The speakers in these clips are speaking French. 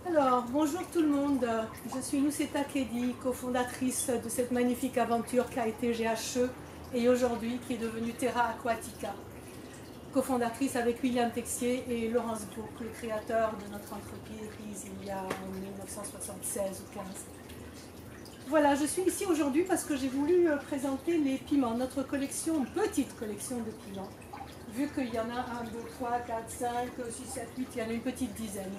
Alors, bonjour tout le monde, je suis Nuseta Kedi, cofondatrice de cette magnifique aventure qu'a été GHE et aujourd'hui qui est devenue Terra Aquatica. Cofondatrice avec William Texier et Laurence Bourque, le créateur de notre entreprise il y a en 1976 ou 15. Voilà, je suis ici aujourd'hui parce que j'ai voulu présenter les piments, notre collection, petite collection de piments. Vu qu'il y en a 1, 2, 3, 4, 5, 6, 7, 8, il y en a une petite dizaine.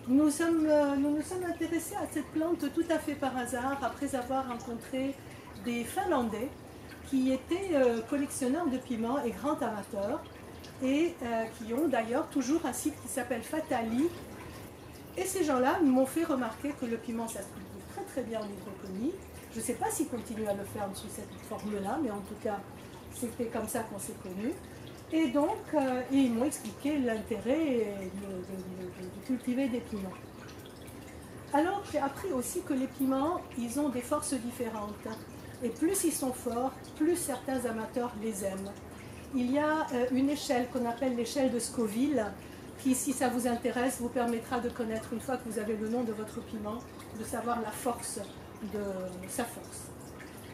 Nous nous sommes intéressés à cette plante tout à fait par hasard après avoir rencontré des Finlandais qui étaient collectionneurs de piments et grands amateurs et qui ont d'ailleurs toujours un site qui s'appelle Fatali. Et ces gens-là m'ont fait remarquer que le piment ça se cultive très très bien en hydroponie. Je ne sais pas s'ils continuent à le faire sous cette forme-là, mais en tout cas c'était comme ça qu'on s'est connus. Et donc, ils m'ont expliqué l'intérêt de cultiver des piments. Alors, j'ai appris aussi que les piments, ils ont des forces différentes. Et plus ils sont forts, plus certains amateurs les aiment. Il y a une échelle qu'on appelle l'échelle de Scoville, qui, si ça vous intéresse, vous permettra de connaître, une fois que vous avez le nom de votre piment, de savoir la force de sa force.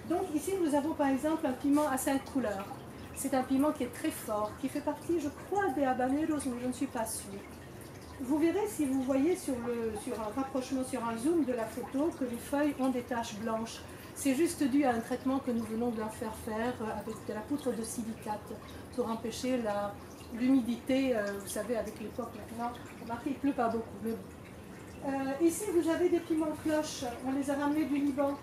Donc ici, nous avons par exemple un piment à 5 couleurs. C'est un piment qui est très fort, qui fait partie, je crois, des habaneros, mais je ne suis pas sûre. Vous verrez, si vous voyez sur un rapprochement, sur un zoom de la photo, que les feuilles ont des taches blanches. C'est juste dû à un traitement que nous venons de leur faire avec de la poudre de silicate pour empêcher l'humidité. Vous savez, avec l'époque maintenant, remarquez, il ne pleut pas beaucoup. Mais bon. Ici, vous avez des piments cloches. On les a ramenés du Liban.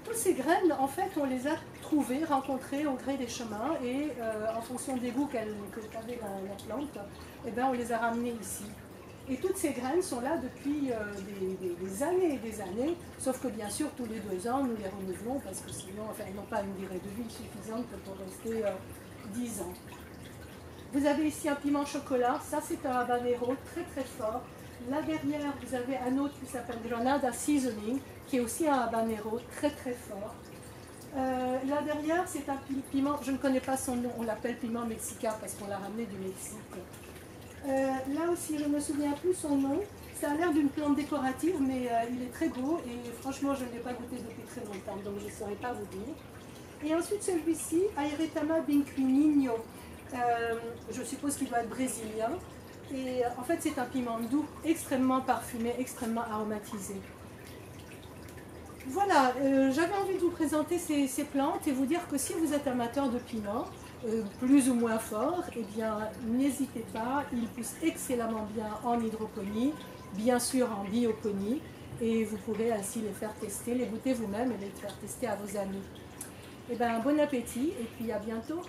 Toutes ces graines, en fait, on les a trouvées, rencontrées au gré des chemins et en fonction des goûts qu'avait la plante, eh bien, on les a ramenées ici. Et toutes ces graines sont là depuis des années et des années, sauf que bien sûr, tous les 2 ans, nous les renouvelons parce que sinon, enfin, elles n'ont pas une durée de vie suffisante pour rester 10 ans. Vous avez ici un piment chocolat, ça c'est un habanero très très fort. Là derrière, vous avez un autre qui s'appelle Granada Seasoning, qui est aussi un habanero très très fort. Là derrière, c'est un piment, je ne connais pas son nom, on l'appelle piment mexicain parce qu'on l'a ramené du Mexique. Là aussi, je ne me souviens plus son nom. Ça a l'air d'une plante décorative, mais il est très beau et franchement, je ne l'ai pas goûté depuis très longtemps, donc je ne saurais pas vous dire. Et ensuite, celui-ci, Aeretama Binquininho. Je suppose qu'il doit être brésilien. Et en fait, c'est un piment doux, extrêmement parfumé, extrêmement aromatisé. Voilà, j'avais envie de vous présenter ces plantes et vous dire que si vous êtes amateur de piment, plus ou moins fort, eh bien n'hésitez pas, ils poussent excellemment bien en hydroponie, bien sûr en bioponie, et vous pourrez ainsi les faire tester, les goûter vous-même et les faire tester à vos amis. Eh bien, bon appétit et puis à bientôt.